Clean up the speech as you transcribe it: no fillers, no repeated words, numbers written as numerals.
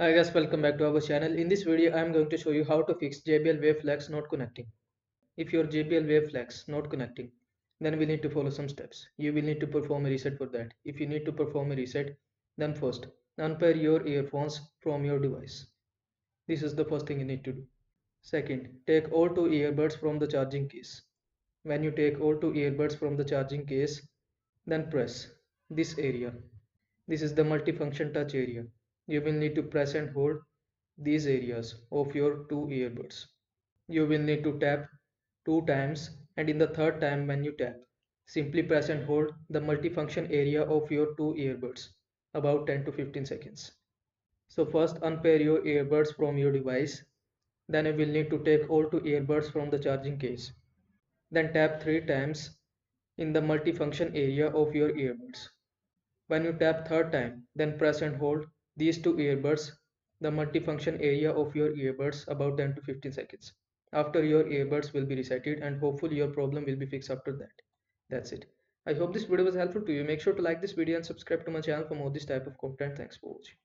Hi guys, welcome back to our channel. In this video, I am going to show you how to fix JBL wave flags not connecting. If your JBL wave flags not connecting, then we need to follow some steps. You will need to perform a reset for that. If you need to perform a reset, then first, unpair your earphones from your device. This is the first thing you need to do. Second, take all two earbuds from the charging case. When you take all two earbuds from the charging case, then press this area. This is the multifunction touch area. You will need to press and hold these areas of your two earbuds. You will need to tap two times, and in the third time when you tap, simply press and hold the multifunction area of your two earbuds about 10 to 15 seconds. So first unpair your earbuds from your device. Then you will need to take all two earbuds from the charging case. Then tap three times in the multifunction area of your earbuds. When you tap third time, then press and hold these two earbuds, the multifunction area of your earbuds about 10 to 15 seconds. After your earbuds will be resetted and hopefully your problem will be fixed after that. That's it. I hope this video was helpful to you. Make sure to like this video and subscribe to my channel for more this type of content. Thanks for watching.